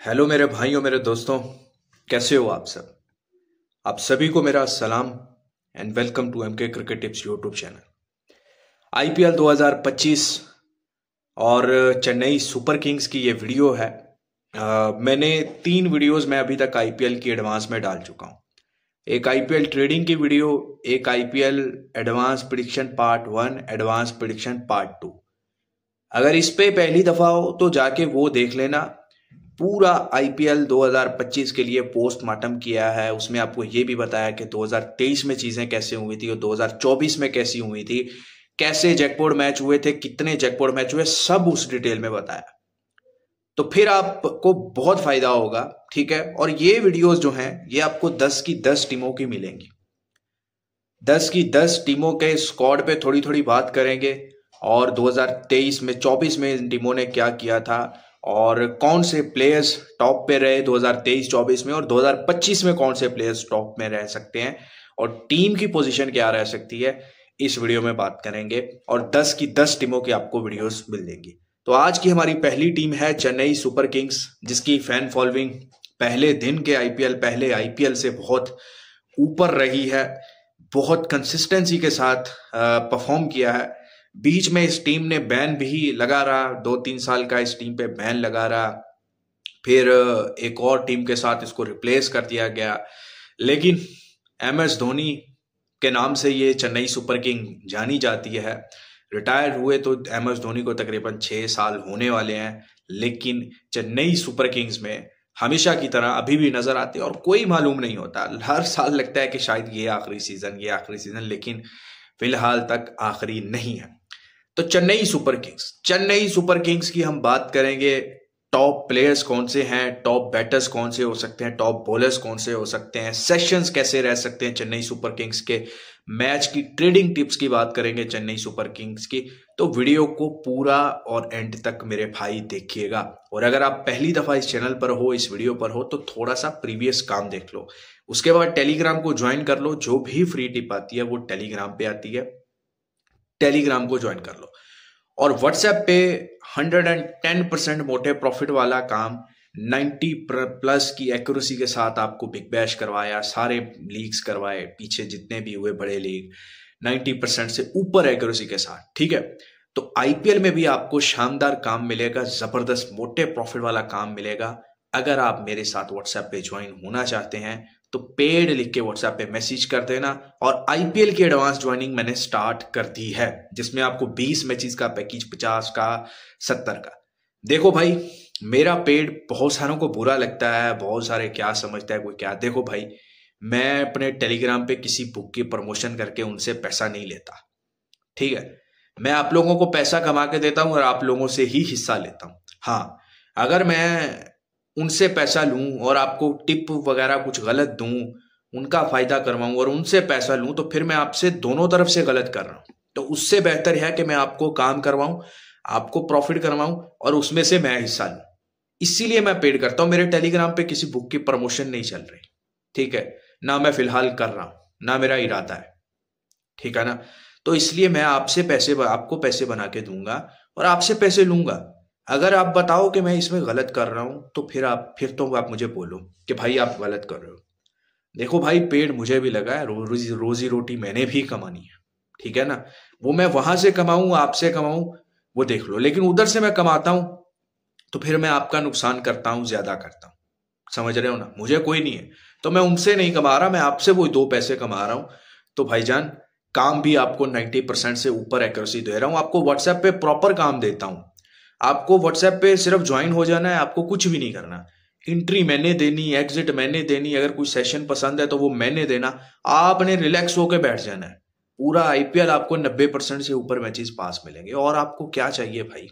Hello मेरे भाइयों, मेरे दोस्तों, कैसे हो आप सब। आप सभी को मेरा सलाम and welcome to MK cricket tips YouTube channel. IPL 2025 और चेन्नई सुपर किंग्स की ये वीडियो है। मैंने 3 वीडियोस में अभी तक आईपीएल की एडवांस में डाल चुका हूँ। एक आईपीएल ट्रेडिंग की वीडियो, एक IPL advance prediction part 1, advance prediction part 2। अगर इस पे पहली दफा हो तो जाके वो देख लेना। पूरा आईपीएल 2025 के लिए पोस्टमार्टम किया है, उसमें आपको ये भी बताया कि 2023 में चीजें कैसे हुई थी और 2024 में कैसी हुई थी, कैसे जैकपॉट मैच हुए थे, कितने जैकपॉट मैच हुए, सब उस डिटेल में बताया। तो फिर आपको बहुत फायदा होगा, ठीक है। और ये वीडियोस जो हैं ये आपको 10 की 10 टीमों की मिलेंगी। 10 की 10 टीमों के स्क्वाड पे थोड़ी थोड़ी बात करेंगे और 2023 में 24 में इन टीमों ने क्या किया था और कौन से प्लेयर्स टॉप पे रहे 2023-24 में और 2025 में कौन से प्लेयर्स टॉप में रह सकते हैं और टीम की पोजीशन क्या रह सकती है, इस वीडियो में बात करेंगे। और 10 की 10 टीमों की आपको वीडियोस मिल जाएंगी। तो आज की हमारी पहली टीम है चेन्नई सुपर किंग्स, जिसकी फैन फॉलोइंग पहले दिन के पहले आईपीएल से बहुत ऊपर रही है, बहुत कंसिस्टेंसी के साथ परफॉर्म किया है। बीच में इस टीम ने बैन भी लगा रहा, 2-3 साल का इस टीम पे बैन लगा रहा, फिर एक और टीम के साथ इसको रिप्लेस कर दिया गया। लेकिन एमएस धोनी के नाम से ये चेन्नई सुपर किंग जानी जाती है। रिटायर हुए तो एमएस धोनी को तकरीबन 6 साल होने वाले हैं, लेकिन चेन्नई सुपर किंग्स में हमेशा की तरह अभी भी नजर आते हैं और कोई मालूम नहीं होता। हर साल लगता है कि शायद ये आखिरी सीजन, लेकिन फिलहाल तक आखिरी नहीं है। तो चेन्नई सुपर किंग्स की हम बात करेंगे। टॉप प्लेयर्स कौन से हैं, टॉप बैटर्स कौन से हो सकते हैं, टॉप बॉलर्स कौन से हो सकते हैं, सेशंस कैसे रह सकते हैं चेन्नई सुपर किंग्स के, मैच की ट्रेडिंग टिप्स की बात करेंगे चेन्नई सुपर किंग्स की। तो वीडियो को पूरा और एंड तक मेरे भाई देखिएगा। और अगर आप पहली दफा इस चैनल पर हो, इस वीडियो पर हो, तो थोड़ा सा प्रीवियस काम देख लो, उसके बाद टेलीग्राम को ज्वाइन कर लो। जो भी फ्री टिप आती है वो टेलीग्राम पे आती है, टेलीग्राम को ज्वाइन कर लो। और व्हाट्सएप पे 110% मोटे प्रॉफिट वाला काम, 90+ की एक्यूरेसी के साथ आपको बिग बैश करवाया, सारे लीग्स करवाए, पीछे जितने भी हुए बड़े लीग 90% से ऊपर एक्यूरेसी के साथ, ठीक है। तो आईपीएल में भी आपको शानदार काम मिलेगा, जबरदस्त मोटे प्रॉफिट वाला काम मिलेगा। अगर आप मेरे साथ व्हाट्सएप पे ज्वाइन होना चाहते हैं तो पेड लिख के व्हाट्सएप पे मैसेज कर देना। और आईपीएल की एडवांस ज्वाइनिंग मैंने स्टार्ट कर दी है, जिसमें आपको 20 मैचेस का पैकेज, 50 का, 70 का। देखो भाई, मेरा पेड बहुत सारों को बुरा लगता है, बहुत सारे क्या समझता है कोई क्या। देखो भाई, मैं अपने टेलीग्राम पे किसी बुक की प्रमोशन करके उनसे पैसा नहीं लेता, ठीक है। मैं आप लोगों को पैसा कमा के देता हूं और आप लोगों से ही हिस्सा लेता हूं। हाँ, अगर मैं उनसे पैसा लूं और आपको टिप वगैरह कुछ गलत दूं, उनका फायदा करवाऊं और उनसे पैसा लूं, तो फिर मैं आपसे दोनों तरफ से गलत कर रहा हूं। तो उससे बेहतर है कि मैं आपको काम करवाऊं, आपको प्रॉफिट करवाऊं और उसमें से मैं हिस्सा लूं। इसीलिए मैं पेड करता हूं। मेरे टेलीग्राम पे किसी बुक की प्रमोशन नहीं चल रही, ठीक है, ना मैं फिलहाल कर रहा हूं, ना मेरा इरादा है, ठीक है ना। तो इसलिए मैं आपको पैसे बना के दूंगा और आपसे पैसे लूंगा। अगर आप बताओ कि मैं इसमें गलत कर रहा हूं तो फिर आप मुझे बोलो कि भाई आप गलत कर रहे हो। देखो भाई, पेड़ मुझे भी लगा है, रोजी रोटी मैंने भी कमानी है, ठीक है ना। वो मैं वहां से कमाऊं, आपसे कमाऊं, वो देख लो। लेकिन उधर से मैं कमाता हूं तो फिर मैं आपका नुकसान करता हूं, ज्यादा करता हूं, समझ रहे हो ना। मुझे कोई नहीं है तो मैं उनसे नहीं कमा रहा, मैं आपसे वो 2 पैसे कमा रहा हूं। तो भाईजान, काम भी आपको 90% से ऊपर एक्यूरेसी दे रहा हूं, आपको व्हाट्सएप पे प्रॉपर काम देता हूं। आपको व्हाट्सएप पे सिर्फ ज्वाइन हो जाना है, आपको कुछ भी नहीं करना। एंट्री मैंने देनी, एग्जिट मैंने देनी, अगर कोई सेशन पसंद है तो वो मैंने देना। आपने रिलैक्स होकर बैठ जाना है। पूरा आईपीएल आपको 90% से ऊपर मैचेस पास मिलेंगे। और आपको क्या चाहिए भाई,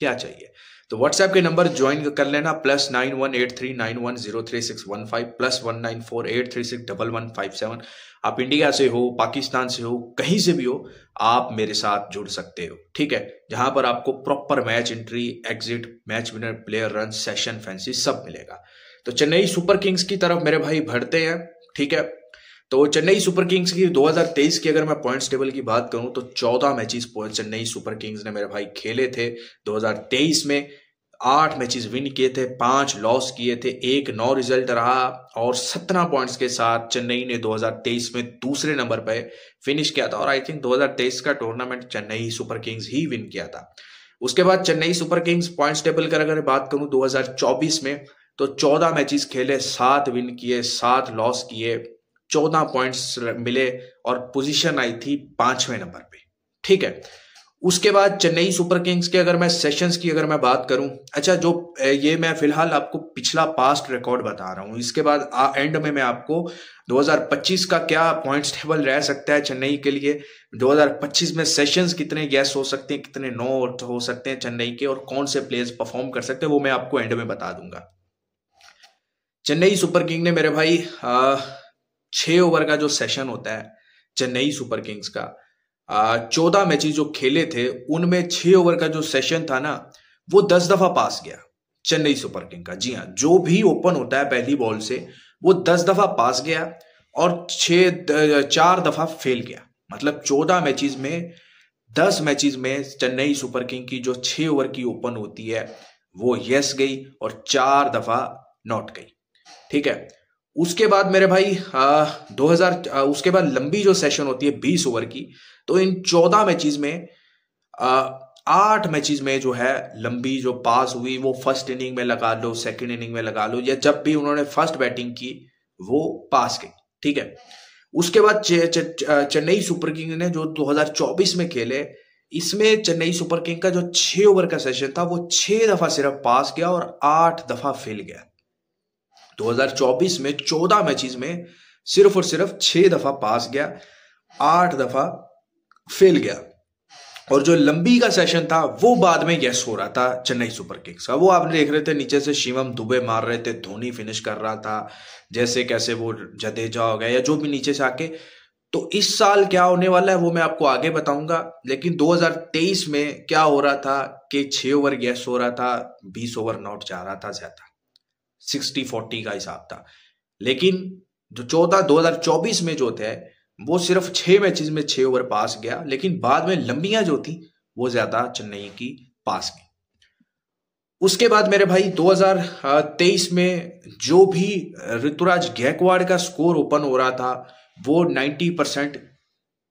क्या चाहिए? तो व्हाट्सएप के नंबर ज्वाइन कर लेना, +9183910361 +1948361157। आप इंडिया से हो, पाकिस्तान से हो, कहीं से भी हो, आप मेरे साथ जुड़ सकते हो, ठीक है। जहां पर आपको proper match entry, exit, match winner, player run, session, fancy सब मिलेगा। तो चेन्नई सुपर किंग्स की तरफ मेरे भाई बढ़ते हैं, ठीक है। तो चेन्नई सुपर किंग्स की 2023 की अगर मैं पॉइंट्स टेबल की बात करूं तो 14 मैचेस चेन्नई सुपर किंग्स ने मेरे भाई खेले थे 2023 में। 8 मैचेस विन किए थे, 5 लॉस किए थे, 1 नो रिजल्ट रहा और 17 पॉइंट्स के साथ चेन्नई ने 2023 में दूसरे नंबर पे फिनिश किया था। और आई थिंक 2023 का टूर्नामेंट चेन्नई सुपर किंग्स ही विन किया था। उसके बाद Chennai super Kings points table का अगर बात करूं 2024 में, तो 14 मैचेस खेले, 7 विन किए, 7 लॉस किए, 14 पॉइंट्स मिले और पोजीशन आई थी 5वें नंबर पे। ठीक है, उसके बाद चेन्नई सुपर किंग्स के अगर मैं सेशंस की अगर मैं बात करूं, अच्छा जो ये मैं फिलहाल आपको पिछला पास्ट रिकॉर्ड बता रहा हूं, इसके बाद एंड में मैं आपको 2025 का क्या पॉइंट्स टेबल रह सकता है चेन्नई के लिए, 2025 में सेशंस कितने यस हो सकते हैं, कितने नो हो सकते हैं चेन्नई के, और कौन से प्लेयर्स परफॉर्म कर सकते हैं, वो मैं आपको एंड में बता दूंगा। चेन्नई सुपर किंग ने मेरे भाई 6 ओवर का जो सेशन होता है चेन्नई सुपर किंग्स का, 14 मैचेस जो खेले थे उनमें 6 ओवर का जो सेशन था ना, वो 10 दफा पास गया चेन्नई सुपर किंग का। जी हाँ, जो भी ओपन होता है पहली बॉल से वो 10 दफा पास गया और 4 दफा फेल गया। मतलब 14 मैचेस में 10 मैचेस में चेन्नई सुपर किंग की जो 6 ओवर की ओपन होती है वो यस गई और 4 दफा नॉट गई। ठीक है, उसके बाद मेरे भाई उसके बाद लंबी जो सेशन होती है 20 ओवर की, तो इन 14 मैचेस में 8 मैचेस में जो है लंबी जो पास हुई वो फर्स्ट इनिंग में लगा लो, सेकंड इनिंग में लगा लो, या जब भी उन्होंने फर्स्ट बैटिंग की वो पास गई। ठीक है, उसके बाद चेन्नई सुपर किंग ने जो 2024 में खेले, इसमें चेन्नई सुपर किंग का जो 6 ओवर का सेशन था वो 6 दफा सिर्फ पास गया और 8 दफा फेल गया। 2024 में 14 मैचेस में सिर्फ और सिर्फ 6 दफा पास गया, 8 दफा फेल गया। और जो लंबी का सेशन था वो बाद में यस हो रहा था चेन्नई सुपर किंग्स का। वो आप देख रहे थे नीचे से शिवम दुबे मार रहे थे, धोनी फिनिश कर रहा था, जैसे कैसे वो जडेजा हो गया या जो भी नीचे से आके। तो इस साल क्या होने वाला है वो मैं आपको आगे बताऊंगा। लेकिन 2023 में क्या हो रहा था कि 6 ओवर यस हो रहा था, 20 ओवर नॉट जा रहा था, ज्यादा 60-40 का हिसाब था। लेकिन जो 2024 में जो थे वो सिर्फ 6 मैचेस में 6 ओवर पास गया, लेकिन बाद में लंबियां जो थी वो ज्यादा चेन्नई की पास गई। उसके बाद मेरे भाई 2023 में जो भी ऋतुराज गायकवाड़ का स्कोर ओपन हो रहा था वो 90%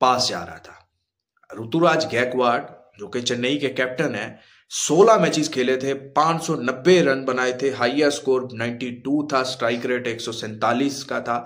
पास जा रहा था। ऋतुराज गायकवाड़ जो कि चेन्नई के कैप्टन है, 16 मैचेस खेले थे, 590 रन बनाए थे, हाईएस्ट स्कोर 92 था, स्ट्राइक रेट 147 का था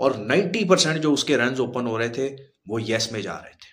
और 90% जो उसके रन ओपन हो रहे थे वो यस में जा रहे थे।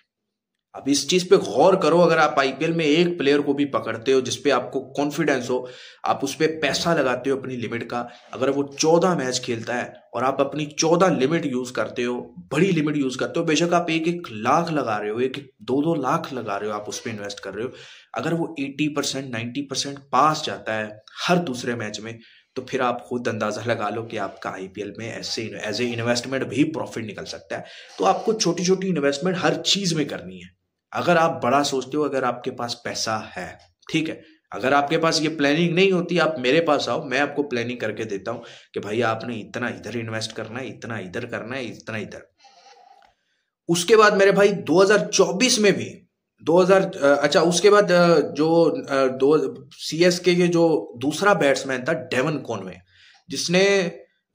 अब इस चीज पे गौर करो, अगर आप आईपीएल में एक प्लेयर को भी पकड़ते हो जिसपे आपको कॉन्फिडेंस हो, आप उस पर पैसा लगाते हो अपनी लिमिट का, अगर वो 14 मैच खेलता है और आप अपनी 14 लिमिट यूज करते हो, बड़ी लिमिट यूज करते हो, बेशक आप 1-1 लाख लगा रहे हो, 1-2 लाख लगा रहे हो, आप उस पर इन्वेस्ट कर रहे हो, अगर वो 80% 90% पास जाता है हर दूसरे मैच में, तो फिर आप खुद अंदाजा लगा लो कि आपका आईपीएल में ऐसे एज ए इन्वेस्टमेंट भी प्रॉफिट निकल सकता है। तो आपको छोटी छोटी इन्वेस्टमेंट हर चीज में करनी है। अगर आप बड़ा सोचते हो, अगर आपके पास पैसा है, ठीक है, अगर आपके पास ये प्लानिंग नहीं होती, आप मेरे पास आओ, मैं आपको प्लानिंग करके देता हूं कि भाई आपने इतना इधर इन्वेस्ट करना है, इतना इधर करना है, इतना इधर। उसके बाद मेरे भाई 2024 में भी उसके बाद जो सीएसके के जो दूसरा बैट्समैन था डेवन कॉनवे, जिसने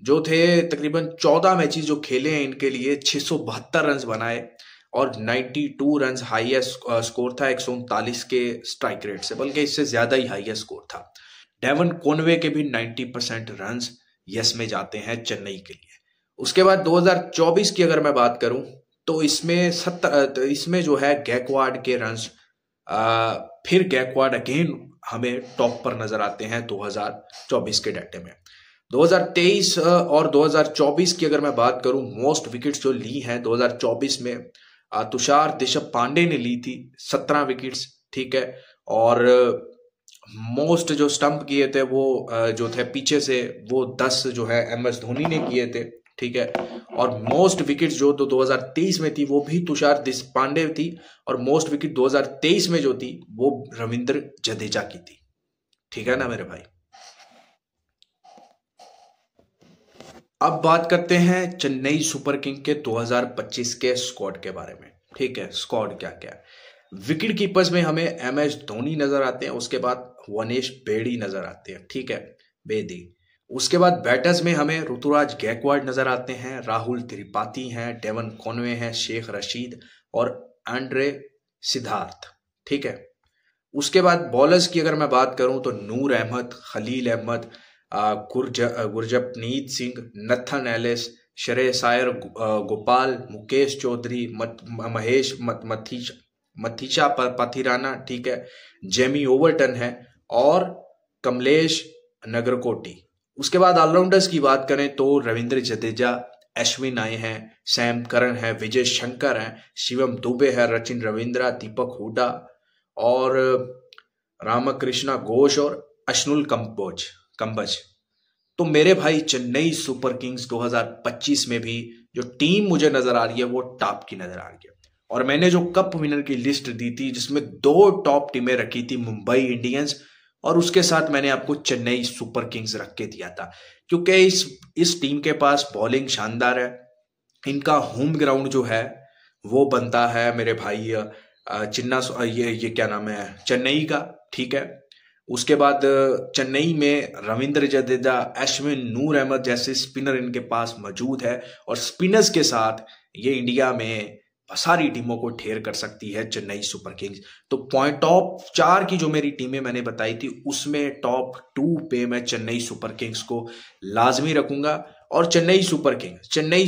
जो थे तकरीबन 14 मैचेस जो खेले हैं इनके लिए 672 रन बनाए और 92 रन हाईएस्ट स्कोर था 139 के स्ट्राइक रेट से, बल्कि इससे ज्यादा ही हाईएस्ट स्कोर था। डेवन कॉनवे के भी 90% रन यस में जाते हैं चेन्नई के लिए। उसके बाद 2024 की अगर मैं बात करूं तो इसमें जो है गायकवाड़ के रन्स, फिर गायकवाड़ अगेन हमें टॉप पर नजर आते हैं 2024 के डाटे में। 2023 और 2024 की अगर मैं बात करूं, मोस्ट विकेट्स जो ली हैं 2024 में तुषार देशपांडे पांडे ने ली थी 17 विकेट्स, ठीक है, और मोस्ट जो स्टंप किए थे वो जो थे पीछे से वो 10 जो है MS धोनी ने किए थे, ठीक है, और मोस्ट विकेट जो 2023 में थी वो भी तुषार देशपांडे थी और मोस्ट विकेट 2023 में जो थी वो रविंद्र जडेजा की थी। ठीक है ना मेरे भाई। अब बात करते हैं चेन्नई सुपर किंग के 2025 के स्क्वाड के बारे में। ठीक है, स्क्वाड क्या क्या है। विकेट कीपर्स में हमें MS धोनी नजर आते हैं, उसके बाद वनेश बेड़ी नजर आते हैं, ठीक है, बेदी। उसके बाद बैटर्स में हमें ऋतुराज गायकवाड़ नजर आते हैं, राहुल त्रिपाठी हैं, डेवन कॉनवे हैं, शेख रशीद और एंड्रे सिद्धार्थ, ठीक है। उसके बाद बॉलर्स की अगर मैं बात करूं तो नूर अहमद, खलील अहमद, गुरजपनीत सिंह, नथन एलिस, श्रेयस अय्यर, गोपाल, मुकेश चौधरी, महेश मथीचा पाथिराना, ठीक है, जेमी ओवरटन है और कमलेश नगरकोटी। उसके बाद ऑलराउंडर्स की बात करें तो रविंद्र जडेजा, अश्विन आए हैं, सैम करन है, विजय शंकर हैं, शिवम दुबे है, रचिन रविंद्रा, दीपक हुडा और रामकृष्णा घोष और अश्नुल कंबज। तो मेरे भाई चेन्नई सुपर किंग्स 2025 में भी जो टीम मुझे नजर आ रही है वो टॉप की नजर आ रही है। और मैंने जो कप विनर की लिस्ट दी थी जिसमें 2 टॉप टीमें रखी थी, मुंबई इंडियंस और उसके साथ मैंने आपको चेन्नई सुपर किंग्स रख के दिया था, क्योंकि इस टीम के पास बॉलिंग शानदार है। इनका होम ग्राउंड जो है वो बनता है मेरे भाई ये क्या नाम है, चेन्नई का, ठीक है। उसके बाद चेन्नई में रविंद्र जडेजा, अश्विन, नूर अहमद जैसे स्पिनर इनके पास मौजूद है और स्पिनर्स के साथ ये इंडिया में सारी टीमों को ढेर कर सकती है चेन्नई सुपर किंग्स। तो टॉप 4 की जो मेरी टीमें मैंने बताई थी उसमें टॉप 2 पे मैं चेन्नई सुपर किंग्स को लाजमी रखूंगा। और चेन्नई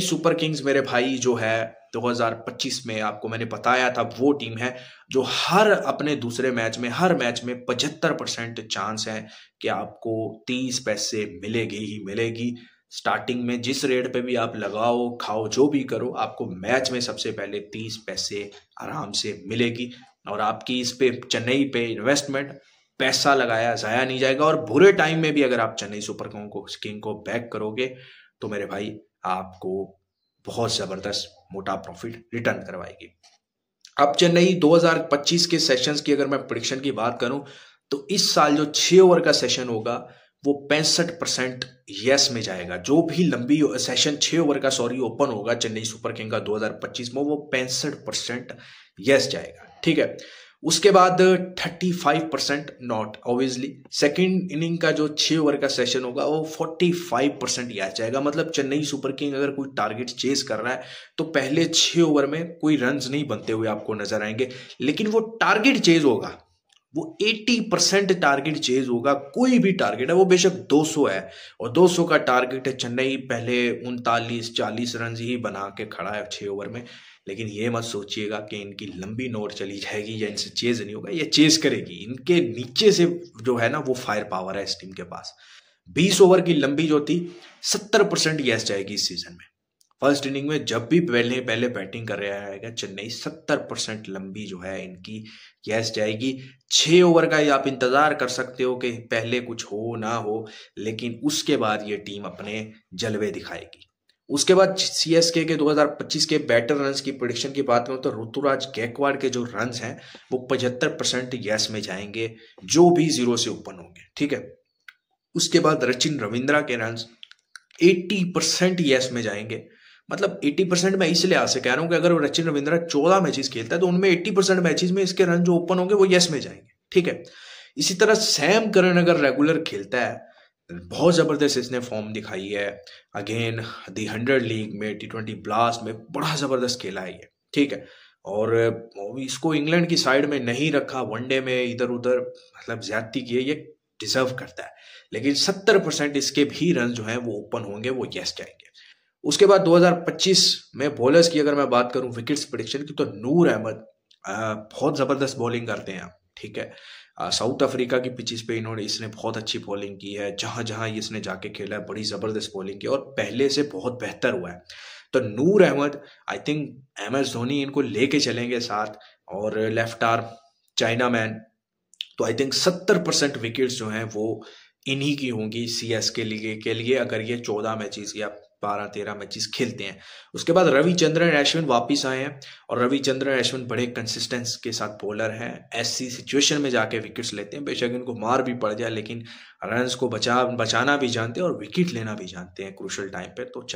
सुपर किंग्स मेरे भाई जो है 2025 में आपको मैंने बताया था वो टीम है जो हर मैच में 75% चांस है कि आपको 30 पैसे मिलेगी ही मिलेगी। स्टार्टिंग में जिस रेट पे भी आप लगाओ खाओ जो भी करो, आपको मैच में सबसे पहले 30 पैसे आराम से मिलेगी और आपकी इस पे चेन्नई पे इन्वेस्टमेंट पैसा लगाया जाया नहीं जाएगा। और बुरे टाइम में भी अगर आप चेन्नई सुपर किंग को बैक करोगे तो मेरे भाई आपको बहुत जबरदस्त मोटा प्रॉफिट रिटर्न करवाएगी। अब चेन्नई 2025 के सेशंस की अगर मैं प्रेडिक्शन की बात करूं तो इस साल जो 6 ओवर का सेशन होगा वो 65% यस में जाएगा। जो भी लंबी सेशन 6 ओवर का ओपन होगा चेन्नई सुपर किंग का 2025 में वो 65% यस जाएगा, ठीक है। उसके बाद 35% नॉट। ऑब्वियसली सेकंड इनिंग का जो 6 ओवर का सेशन होगा वो 45% यस जाएगा। मतलब चेन्नई सुपर किंग अगर कोई टारगेट चेस कर रहा है तो पहले 6 ओवर में कोई रन्स नहीं बनते हुए आपको नजर आएंगे, लेकिन वो टारगेट चेज होगा, वो 80% टारगेट चेज होगा। कोई भी टारगेट है, वो बेशक 200 है और 200 का टारगेट है, चेन्नई पहले 39-40 रन ही बना के खड़ा है 6 ओवर में। लेकिन ये मत सोचिएगा कि इनकी लंबी नोट चली जाएगी या इनसे चेज नहीं होगा, ये चेज करेगी। इनके नीचे से जो है ना वो फायर पावर है इस टीम के पास। 20 ओवर की लंबी जो थी 70% यस जाएगी इस सीजन में। फर्स्ट इनिंग में जब भी पहले बैटिंग कर रहा है चेन्नई 70% लंबी जो है इनकी यस जाएगी। 6 ओवर का आप इंतजार कर सकते हो कि पहले कुछ हो ना हो, लेकिन उसके बाद ये टीम अपने जलवे दिखाएगी। उसके बाद सीएसके के 2025 के बैटर रन्स की प्रेडिक्शन की बात करूं तो ऋतुराज गायकवाड़ के जो रन्स हैं वो 75% यस में जाएंगे जो भी 0 से ओपन होंगे, ठीक है। उसके बाद रचिन रविंद्रा के रन्स 80% यस में जाएंगे। मतलब 80% मैं इसलिए आपसे कह रहा हूं कि अगर रचिन रविंद्रा 14 मैचेस खेलता है तो उनमें 80% मैचेस में इसके रन जो ओपन होंगे वो यस में जाएंगे, ठीक है। इसी तरह सैम करन अगर रेगुलर खेलता है, बहुत जबरदस्त इसने फॉर्म दिखाई है। अगेन दी 100 लीग में, T20 ब्लास्ट में बड़ा जबरदस्त खेला है ये, ठीक है। और इसको इंग्लैंड की साइड में नहीं रखा, वनडे में इधर उधर मतलब ज्यादती की है, ये डिजर्व करता है। लेकिन 70% इसके भी रन जो है वो ओपन होंगे, वो यस जाएंगे। उसके बाद 2025 में बॉलर्स की अगर मैं बात करूं विकेट्स प्रेडिक्शन की तो नूर अहमद बहुत जबरदस्त बॉलिंग करते हैं, ठीक है। साउथ अफ्रीका की पिचेस पे इसने बहुत अच्छी बॉलिंग की है, जहां जहां इसने जाके खेला है बड़ी जबरदस्त बॉलिंग की और पहले से बहुत बेहतर हुआ है। तो Noor Ahmad, I think MS Dhoni इनको लेके चलेंगे साथ, और लेफ्ट आर्म चाइना मैन। तो आई थिंक 70% विकेट्स जो हैं वो इन्हीं की होंगी सीएसके के लिए अगर ये 14 मैचेस या 12-13 मैचेस खेलते हैं। उसके बाद रविचंद्रन अश्विन वापस आए हैं और रविचंद्रन अश्विन बड़े कंसिस्टेंस के साथ बॉलर हैं। ऐसी सिचुएशन में जाके विकेट्स लेते हैं, बेशक इनको मार भी पड़ जाए लेकिन रन्स को बचाना भी जानते हैं और विकेट लेना भी जानते हैं क्रूशल टाइम पे। तो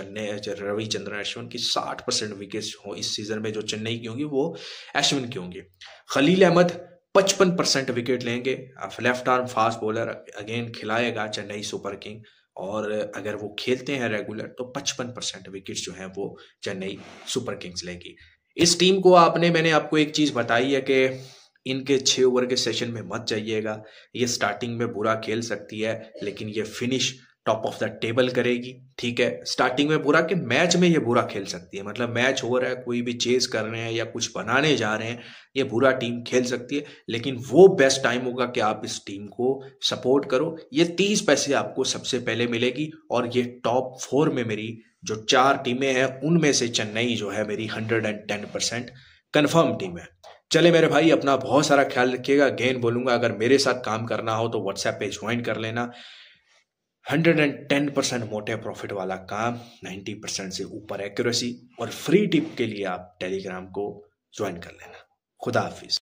रविचंद्रन अश्विन की 60% विकेट्स हो इस सीजन में जो चेन्नई की होंगी वो अश्विन की होंगी। खलील अहमद 55% विकेट लेंगे। Left arm fast bowler again खिलाएगा चेन्नई सुपर किंग, और अगर वो खेलते हैं रेगुलर तो 55% विकेट्स जो हैं वो चेन्नई सुपर किंग्स लेगी। इस टीम को मैंने आपको एक चीज बताई है कि इनके 6 ओवर के सेशन में मत जाइएगा। ये स्टार्टिंग में बुरा खेल सकती है लेकिन ये finish top of the table करेगी। ठीक है, स्टार्टिंग में बुरा कि मैच में ये बुरा खेल सकती है, मतलब मैच हो रहा है, कोई भी चेस कर रहे हैं या कुछ बनाने जा रहे हैं, ये बुरा टीम खेल सकती है। लेकिन वो बेस्ट टाइम होगा कि आप इस टीम को सपोर्ट करो। ये 30 पैसे आपको सबसे पहले मिलेगी, और ये टॉप 4 में मेरी जो 4 टीमें हैं उनमें से चेन्नई जो है मेरी 110% कन्फर्म टीम है। चले मेरे भाई, अपना बहुत सारा ख्याल रखिएगा। अगेन बोलूंगा, अगर मेरे साथ काम करना हो तो व्हाट्सएप पे ज्वाइन कर लेना। 110% मोटे प्रॉफिट वाला काम, 90% से ऊपर एक्यूरेसी, और फ्री टिप के लिए आप टेलीग्राम को ज्वाइन कर लेना। खुदा हाफिज।